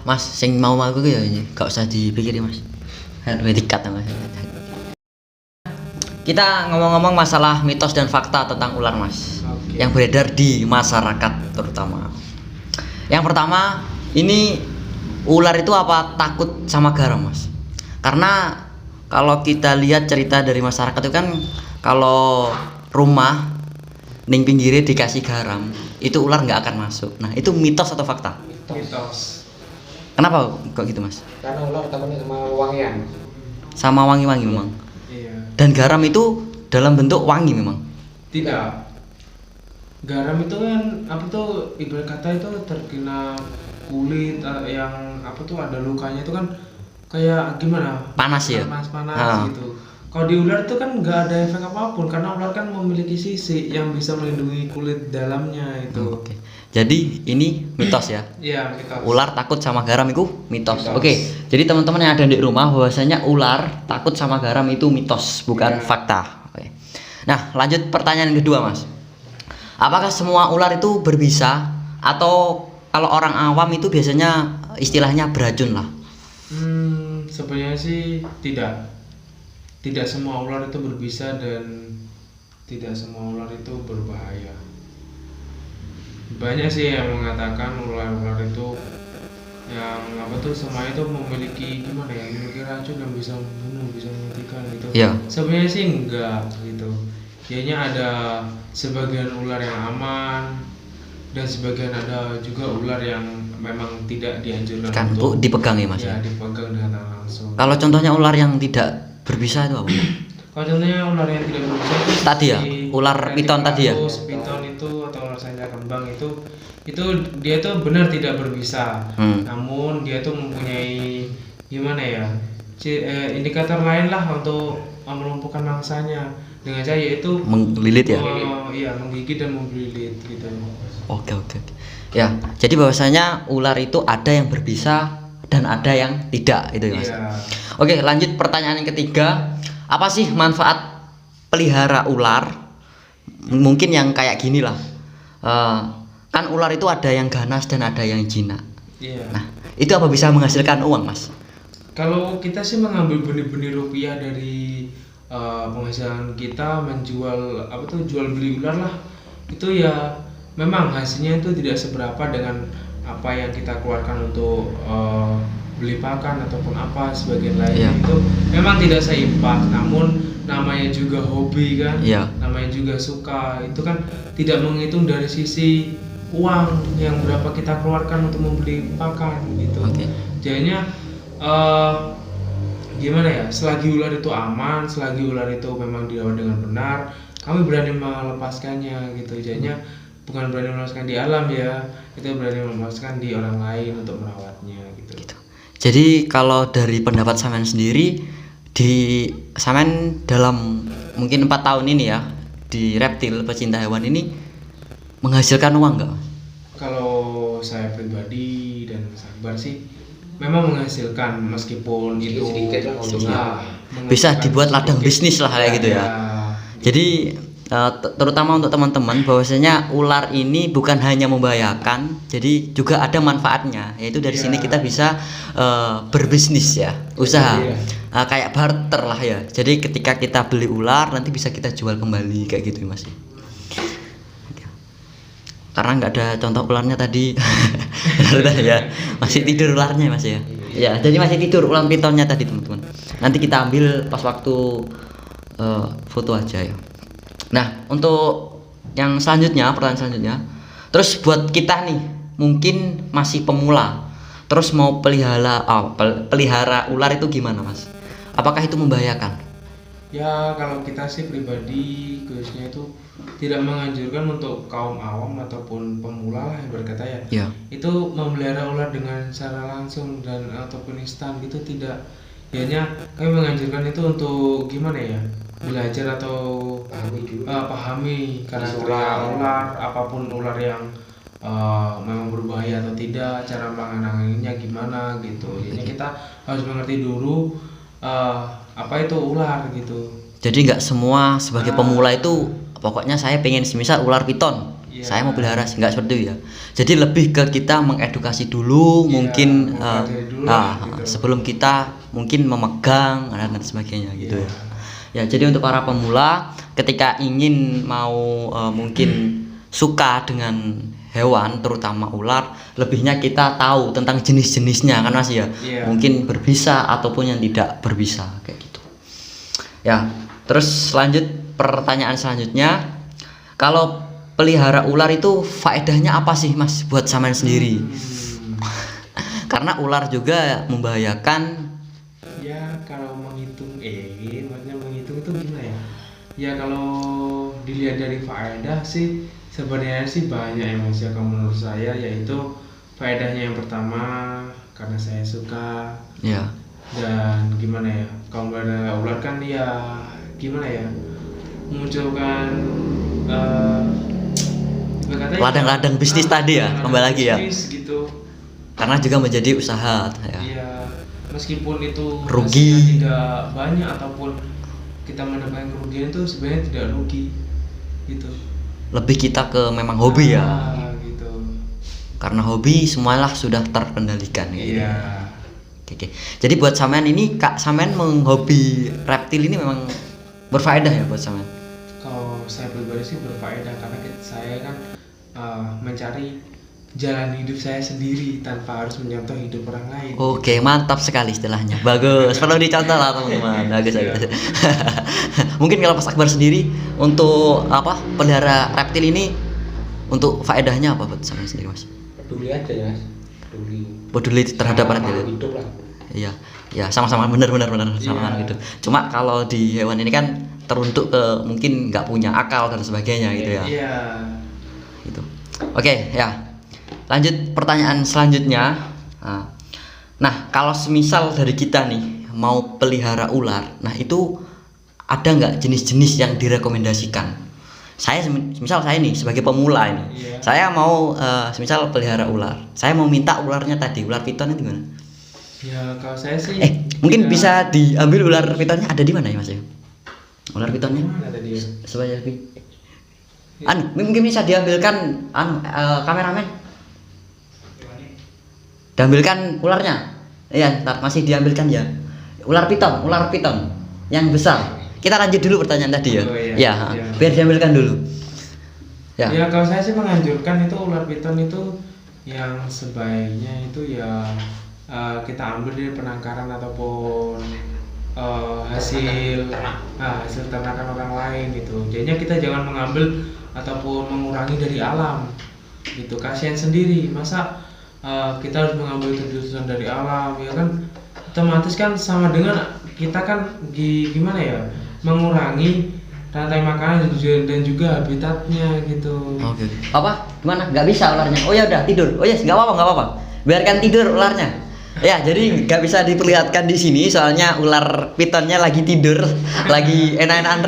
Mas, sing mau aku ya ini gak usah dipikirin Mas. Dikat Mas. Kita ngomong-ngomong masalah mitos dan fakta tentang ular Mas, yang beredar di masyarakat terutama. Yang pertama, ini ular itu apa takut sama garam Mas? Karena kalau kita lihat cerita dari masyarakat itu kan, kalau rumah ning pinggirnya dikasih garam, itu ular nggak akan masuk. Nah, itu mitos atau fakta? Mitos. Kenapa kok gitu Mas? Karena ular takutnya sama wangian. Sama wangi-wangi memang. Iya. Dan garam itu dalam bentuk wangi memang. Tidak. Garam itu kan apa tuh, ibarat kata itu terkena kulit yang apa tuh ada lukanya itu kan kayak gimana? Panas ya? Panas gitu. Kalau di ular itu kan nggak ada efek apapun karena ular kan memiliki sisik yang bisa melindungi kulit dalamnya itu. Oke. Jadi ini mitos ya. Iya, mitos. Ular takut sama garam itu mitos. Oke. Jadi teman-teman yang ada di rumah, bahwasanya ular takut sama garam itu mitos, bukan fakta. Oke. Nah, lanjut pertanyaan kedua, Mas. Apakah semua ular itu berbisa, atau kalau orang awam itu biasanya istilahnya beracun lah? Sebenarnya sih tidak. Tidak semua ular itu berbisa dan tidak semua ular itu berbahaya. Banyak sih yang mengatakan ular-ular itu yang apa tuh semuanya itu memiliki gimana ya, memiliki racun yang bisa membunuh, bisa mematikan gitu. Iya. Sebenarnya sih enggak gitu. Kayaknya ada sebagian ular yang aman dan sebagian ada juga ular yang memang tidak dianjurkan Kan untuk dipegang ya Mas? ya dipegang dengan tangan langsung. Kalau contohnya ular yang tidak berbisa itu apa? Kalau contohnya ular yang tidak berbisa itu Tadi ya, ular piton tadi ya? Piton itu atau ular sanca kembang itu dia tuh benar tidak berbisa. Namun dia tuh mempunyai gimana ya? Indikator lain lah untuk melumpuhkan mangsanya dengan cara yaitu menggelilit ya? Iya, menggigit dan menggelilit gitu. Oke. Ya, jadi bahwasanya ular itu ada yang berbisa dan ada yang tidak, itu ya Mas. Iya. Oke, lanjut pertanyaan yang ketiga. Apa sih manfaat pelihara ular? Mungkin yang kayak gini lah. Kan ular itu ada yang ganas dan ada yang jinak. Iya. Nah, itu apa bisa menghasilkan uang, Mas? Kalau kita sih mengambil benih-benih rupiah dari penghasilan kita menjual apa tuh, jual beli ular lah, itu ya memang hasilnya itu tidak seberapa dengan apa yang kita keluarkan untuk beli pakan ataupun apa sebagian lainnya. Itu memang tidak seimbang, namun namanya juga hobi kan, namanya juga suka, itu kan tidak menghitung dari sisi uang yang berapa kita keluarkan untuk membeli pakan gitu. Jadinya gimana ya, selagi ular itu aman, selagi ular itu memang dirawat dengan benar, kami berani melepaskannya gitu. Jadinya bukan berani melepaskan di alam ya, itu berani melepaskan di orang lain untuk merawatnya gitu. Jadi kalau dari pendapat Samen sendiri, di Samen dalam mungkin 4 tahun ini ya, di Reptil Pecinta Hewan ini menghasilkan uang nggak? Kalau saya pribadi dan Akbar sih memang menghasilkan, meskipun itu sedikit lah, bisa dibuat ladang bisnis lah kayak gitu ya. Jadi terutama untuk teman-teman, bahwasanya ular ini bukan hanya membahayakan, jadi juga ada manfaatnya, yaitu dari sini kita bisa berbisnis ya, usaha kayak barter lah ya. Jadi ketika kita beli ular, nanti bisa kita jual kembali kayak gitu Mas. Karena nggak ada contoh ularnya tadi. Ya, masih tidur ularnya Mas ya. Ya, jadi masih tidur ular pitonnya tadi teman-teman. Nanti kita ambil pas waktu foto aja ya. Nah, untuk yang selanjutnya, pertanyaan selanjutnya, terus buat kita nih mungkin masih pemula, terus mau pelihara ular itu gimana Mas? Apakah itu membahayakan? Ya, kalau kita sih pribadi khususnya itu tidak menganjurkan untuk kaum awam ataupun pemula lah berkata ya. Itu memelihara ular dengan cara langsung dan ataupun instan gitu, tidak. Hanya kami menganjurkan itu untuk gimana ya, belajar atau pahami karakter ular, apapun ular yang memang berbahaya atau tidak, cara menanganinya gimana gitu. Jadi kita harus mengerti dulu apa itu ular gitu. Jadi nggak semua sebagai pemula itu pokoknya saya pengen semisal ular piton, saya mau pelihara sih, nggak seperti itu ya. Jadi lebih ke kita mengedukasi dulu, mungkin dulu gitu. sebelum kita mungkin memegang dan sebagainya gitu ya. Ya, jadi untuk para pemula ketika ingin mau mungkin suka dengan hewan terutama ular, lebihnya kita tahu tentang jenis-jenisnya kan Mas ya. Mungkin berbisa ataupun yang tidak berbisa kayak gitu. Ya, terus lanjut pertanyaan selanjutnya. Kalau pelihara ular itu faedahnya apa sih Mas buat sampean sendiri? Karena ular juga membahayakan. Ya kalau maksudnya menghitung itu gimana ya? Ya kalau dilihat dari faedah sih sebenarnya sih banyak ya Mas ya, kalau menurut saya, yaitu faedahnya yang pertama karena saya suka. Ya. Dan gimana ya? Kalau ada ular kan ya gimana ya? Memunculkan ladang-ladang bisnis tadi ya, kembali lagi ya. Gitu. Karena juga menjadi usaha ya. Iya, meskipun itu rugi tidak banyak ataupun kita mendapatkan kerugian itu sebenarnya tidak rugi gitu. Lebih kita ke memang hobi ya. Gitu. Karena hobi semualah sudah terkendalikan gitu. Iya. Oke. Jadi buat sampean ini Kak, sampean menghobi reptil ini memang berfaedah ya buat sampean? Kalau saya pribadi sih berfaedah karena saya kan mencari jalan hidup saya sendiri tanpa harus mencontoh hidup orang lain. Oke, mantap sekali istilahnya. Bagus. Perlu dicontoh lah teman-teman. Bagus. Mungkin kalau Mas Akbar sendiri untuk apa pelihara reptil ini untuk faedahnya apa buat sampean sendiri Mas? Peduli aja ya Mas. Peduli terhadap reptil. Hidup lah. Iya. Ya, sama-sama benar sama gitu. Cuma kalau di hewan ini kan teruntuk ke mungkin nggak punya akal dan sebagainya gitu ya. Iya. Gitu. Oke, ya. Lanjut pertanyaan selanjutnya. Nah, kalau semisal dari kita nih mau pelihara ular, nah itu ada nggak jenis-jenis yang direkomendasikan? Saya misal saya nih sebagai pemula ini, saya mau semisal pelihara ular, saya mau minta ularnya tadi, ular piton itu gimana? Ya kalau saya sih mungkin bisa diambil ular pitonnya ada di mana ya Mas? Ular pitonnya? Mana tadi ya? Supaya lebih mungkin bisa diambilkan kameramen. Diambilkan ularnya. Iya, ntar masih diambilkan ya. Ular piton yang besar. Kita lanjut dulu pertanyaan tadi ya. Iya. Biar diambilkan dulu. Ya. Ya kalau saya sih menganjurkan itu ular piton itu yang sebaiknya itu ya kita ambil dari penangkaran ataupun hasil ternakan orang lain gitu. Jadinya kita jangan mengambil ataupun mengurangi dari alam gitu. Kasihan sendiri, masa kita harus mengambil kejurusan dari alam ya kan, otomatis kan sama dengan kita kan gimana ya, mengurangi rantai makanan dan juga habitatnya gitu. Oke. Papa gimana? Nggak bisa ularnya. Oh ya udah tidur. Oh yes, nggak apa-apa. Biarkan tidur ularnya. Ya, jadi nggak bisa diperlihatkan di sini soalnya ular pitonnya lagi tidur, lagi enak-enakan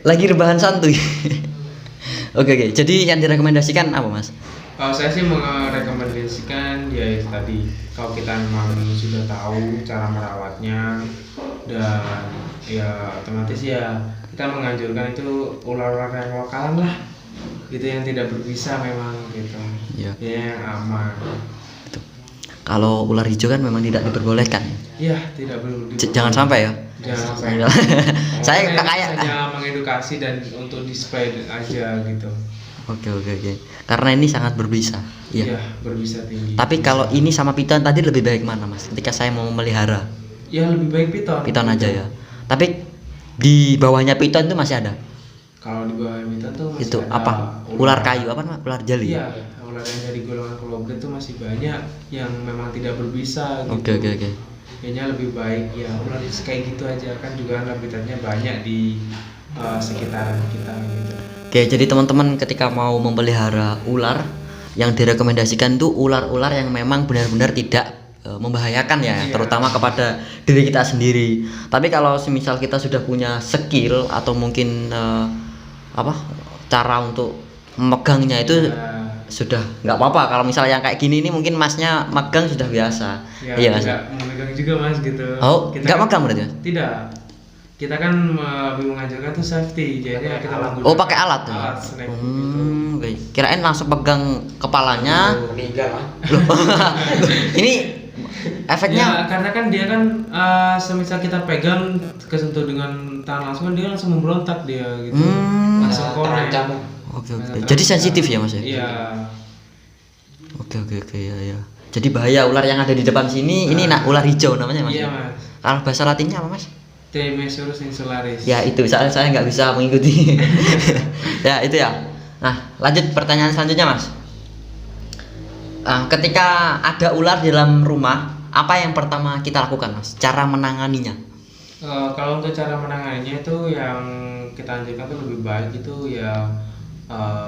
rebahan santuy. Oke. Jadi yang direkomendasikan apa Mas? Kalau saya sih merekomendasikan ya itu tadi, kalau kita memang sudah tahu cara merawatnya dan ya otomatis ya kita menganjurkan itu ular-ular yang lokalan lah gitu, yang tidak berbisa memang gitu ya, yang aman. Kalau ular hijau kan memang tidak diperbolehkan. Iya, tidak perlu. Jangan sampai ya. Jangan sampai. Saya kayak hanya mengedukasi dan untuk display aja gitu. Oke. Karena ini sangat berbisa. Iya, berbisa tinggi. Tapi kalau ini sama piton tadi lebih baik mana Mas? Ketika saya mau memelihara. Ya lebih baik piton. Piton aja ya. Tapi di bawahnya piton itu masih ada. Kalau di bawah piton tuh masih itu ada apa? Ular kayu apa Mas? Ular jali. Iya, ular yang dari golongan kolobred itu masih banyak yang memang tidak berbisa gitu. Oke. Kayaknya lebih baik ya ular kayak gitu aja, kan juga habitatnya banyak di sekitaran kita gitu. Oke, jadi teman-teman ketika mau memelihara ular, yang direkomendasikan tuh ular-ular yang memang benar-benar tidak membahayakan ya, terutama kepada diri kita sendiri. Tapi kalau semisal kita sudah punya skill atau mungkin cara untuk memegangnya itu sudah nggak apa-apa. Kalau misalnya yang kayak gini ini mungkin Masnya megang sudah biasa. Iya Mas. Nggak memegang juga Mas gitu. Oh, nggak megang berarti Mas? Tidak. kita kan lebih menganjurkan tuh safety, jadi kita menggunakan pakai alat tuh. Alat snap gitu. Oke. Kirain langsung pegang kepalanya. Meninggal lah. Loh. Ini efeknya Ya, karena kan dia kan semisal kita pegang kesentuh dengan tangan langsung kan dia langsung memberontak dia gitu. Langsung connect. Terancam. Oke. Jadi sensitif ya Mas ya? Iya. Oke ya. Jadi bahaya ular yang ada di depan sini ini ular hijau namanya Mas. Iya, ya? Mas. Kalau bahasa latinnya apa Mas? Tremesurus insularis. Ya itu saya nggak bisa mengikuti. Ya itu ya. Nah lanjut pertanyaan selanjutnya Mas. Ketika ada ular di dalam rumah, apa yang pertama kita lakukan Mas? Cara menanganinya? Kalau untuk cara menanganinya itu yang kita anjurkan tuh lebih baik itu ya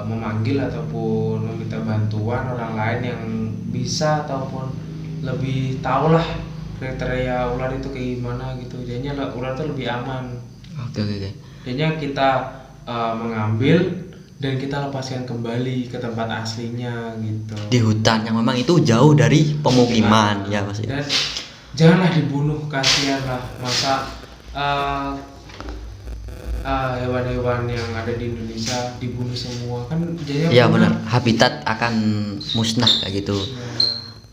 memanggil ataupun meminta bantuan orang lain yang bisa ataupun lebih tahu lah kriteria ular itu kayak gimana gitu. Jadinya ular itu lebih aman. Oke. Jadinya kita mengambil dan kita lepaskan kembali ke tempat aslinya gitu. Di hutan yang memang itu jauh dari pemukiman ya Mas. Dan janganlah dibunuh, kasihan lah masa hewan-hewan yang ada di Indonesia dibunuh semua kan jadinya Ya benar, habitat akan musnah kayak gitu.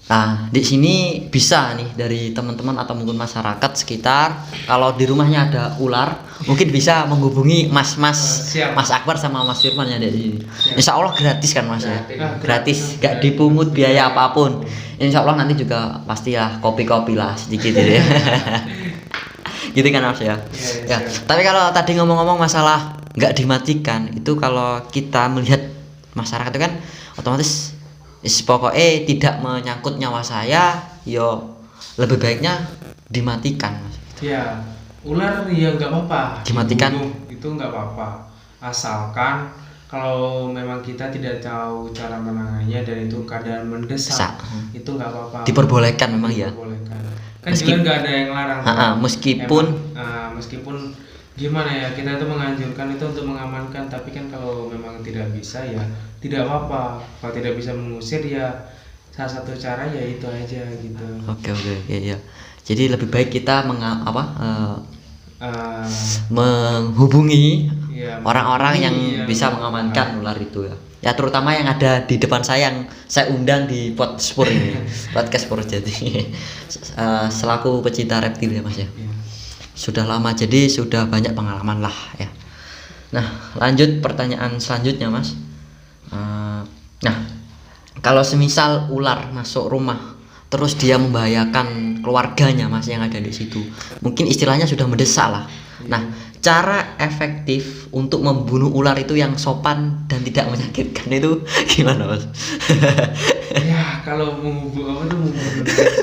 Nah, di sini bisa nih dari teman-teman atau mungkin masyarakat sekitar kalau di rumahnya ada ular, mungkin bisa menghubungi Mas Akbar sama Mas Firman ya di sini. Insya Allah gratis kan Mas ya? Gratis, gak dipungut biaya apapun. Insya Allah nanti juga pastilah kopi-kopi lah sedikit gitu ya. Gitu kan Mas ya? Ya. Tapi kalau tadi ngomong-ngomong masalah nggak dimatikan, itu kalau kita melihat masyarakat itu kan otomatis pokoknya tidak menyangkut nyawa saya, yo lebih baiknya dimatikan Mas. Ya, ular ya nggak apa-apa. Dimatikan. Dibunuh, itu nggak apa-apa. Asalkan kalau memang kita tidak tahu cara menanganinya dan itu keadaan mendesak, itu nggak apa-apa. Diperbolehkan memang ya. Diperbolehkan. Kan juga nggak ada yang larang. Meskipun gimana ya, kita itu menganjurkan itu untuk mengamankan, tapi kan kalau memang tidak bisa ya tidak apa-apa. Kalau tidak bisa mengusir ya salah satu cara ya itu aja gitu. Oke ya. Jadi lebih baik kita menghubungi orang-orang yang bisa mengamankan ular itu ya. Ya terutama yang ada di depan saya yang saya undang di podcast Purwojati. Selaku pecinta reptil ya Mas ya. Sudah lama jadi sudah banyak pengalaman lah ya. Nah lanjut pertanyaan selanjutnya Mas. Nah kalau semisal ular masuk rumah terus dia membahayakan keluarganya Mas yang ada di situ, mungkin istilahnya sudah mendesak lah. Nah cara efektif untuk membunuh ular itu yang sopan dan tidak menyakitkan itu gimana Mas? Ya kalau membunuh dengan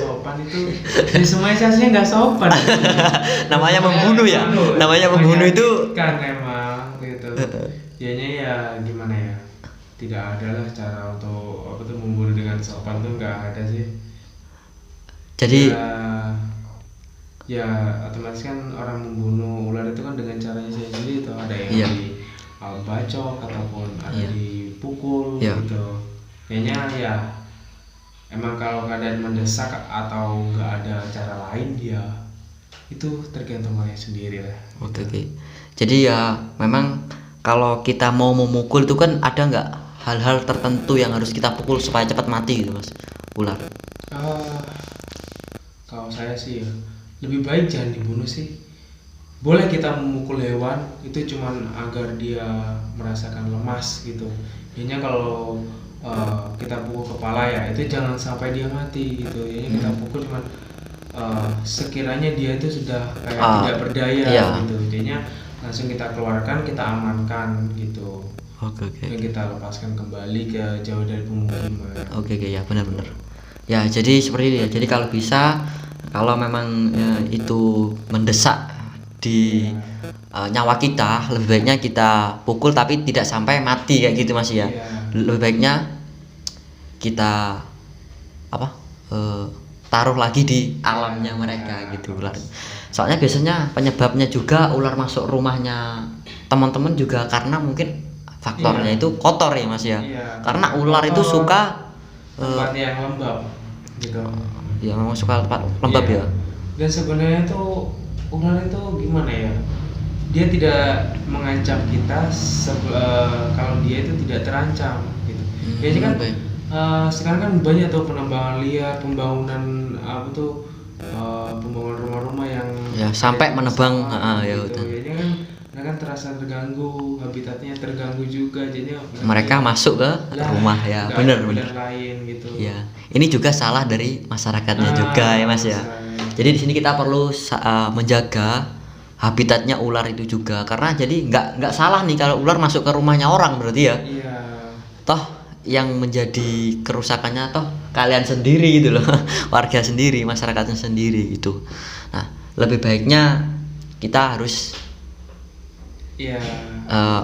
sopan itu di semua instansinya nggak sopan. Namanya membunuh ya. Namanya membunuh itu kan emang gitu. Jadinya ya gimana ya? Tidak ada lah cara untuk membunuh dengan sopan tuh nggak ada sih. Jadi ya otomatis kan orang membunuh ular itu kan dengan caranya sendiri itu ada yang dibacok ataupun ada dipukul gitu. Kayaknya ya emang kalau keadaan mendesak atau nggak ada cara lain ya itu tergantung orangnya sendiri lah. Oke. Jadi ya memang kalau kita mau memukul itu kan ada nggak hal-hal tertentu yang harus kita pukul supaya cepat mati gitu Mas ular? Kalau saya sih ya lebih baik jangan dibunuh sih. Boleh kita memukul hewan itu cuman agar dia merasakan lemas gitu. Jadinya kalau kita pukul kepala ya itu jangan sampai dia mati gitu. Jadinya kita pukul cuman sekiranya dia itu sudah kayak tidak berdaya gitu. Jadinya langsung kita keluarkan, kita amankan gitu. Oke. Dan kita lepaskan kembali ke jauh dari pemukiman. Oke ya benar-benar. Ya jadi seperti itu ya. Jadi kalau bisa kalau memang itu mendesak di nyawa kita, lebih baiknya kita pukul tapi tidak sampai mati kayak gitu Mas ya. Lebih baiknya kita taruh lagi di alamnya mereka gitu ular. Soalnya biasanya penyebabnya juga ular masuk rumahnya teman-teman juga karena mungkin faktornya itu kotor ya Mas ya. Karena ular itu suka tempat yang lembab gitu. Ya memang suka tempat lembab ya. Dan sebenarnya tuh ular itu gimana ya? dia tidak mengancam kita kalau dia itu tidak terancam gitu. Jadi kan sekarang kan banyak tuh penambangan liar, pembangunan pembangunan rumah-rumah yang ya sampai menebang ya gitu. Jadi kan mereka kan terasa terganggu, habitatnya terganggu juga, jadinya mereka masuk ke rumah ya, bener lain gitu. Ya, ini juga salah dari masyarakatnya juga ya Mas ya. Jadi di sini kita perlu menjaga habitatnya ular itu juga, karena jadi nggak salah nih kalau ular masuk ke rumahnya orang berarti ya. Iya. Toh yang menjadi kerusakannya toh kalian sendiri gitu loh, warga sendiri, masyarakatnya sendiri gitu. Nah, lebih baiknya kita harus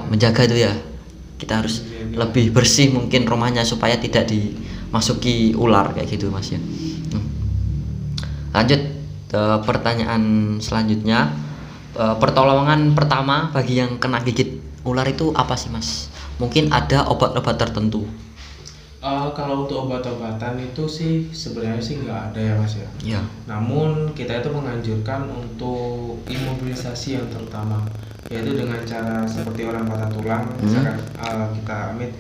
menjaga itu ya. Kita harus lebih bersih mungkin rumahnya supaya tidak dimasuki ular kayak gitu Mas ya. Lanjut pertanyaan selanjutnya. Pertolongan pertama bagi yang kena gigit ular itu apa sih Mas? Mungkin ada obat-obat tertentu? Kalau untuk obat-obatan itu sih sebenarnya sih nggak ada ya Mas ya. Ya. Namun kita itu menganjurkan untuk imobilisasi yang terutama, yaitu dengan cara seperti orang patah tulang, misalkan kita amit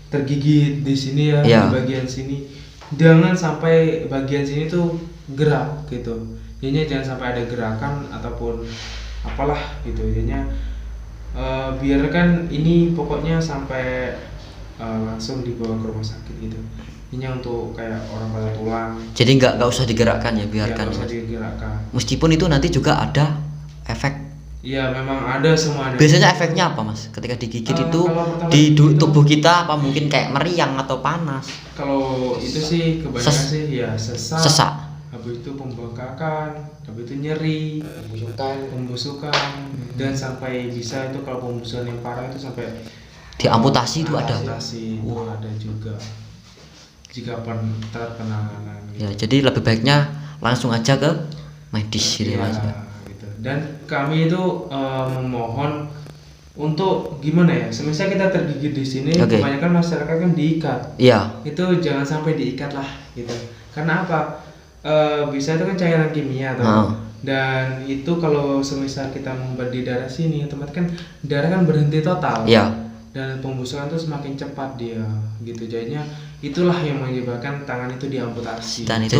tergigit di sini ya, di bagian sini, jangan sampai bagian sini tuh gerak gitu. Jadinya jangan sampai ada gerakan ataupun apalah gitu. Jadinya biarkan ini pokoknya sampai langsung dibawa ke rumah sakit gitu. Ini untuk kayak orang patah tulang. Jadi nggak usah digerakkan ya, biarkan. Nggak usah digerakkan. Meskipun itu nanti juga ada efek. Iya, memang ada semua. Biasanya efeknya apa Mas? Ketika digigit itu di tubuh kita apa mungkin kayak meriang atau panas? Kalau itu sih kebanyakan sih ya sesak. Habis itu pembengkakan, habis itu nyeri, pembusukan, dan sampai bisa itu kalau pembusukan yang parah itu sampai diamputasi itu ada. Ada juga. Jika penanganan. Gitu. Ya, jadi lebih baiknya langsung aja ke medis gitu Mas. Gitu. Dan kami itu memohon untuk gimana ya? Semisal kita tergigit di sini, kebanyakan masyarakat kan diikat. Iya. Itu jangan sampai diikat lah gitu. Karena apa? Bisa itu kan cairan kimia atau dan itu kalau semisal kita membuat di darah sini, otomatis kan darah kan berhenti total. Iya. Dan pembusukan itu semakin cepat dia gitu, jadinya itulah yang menyebabkan tangan itu diamputasi. Dan itu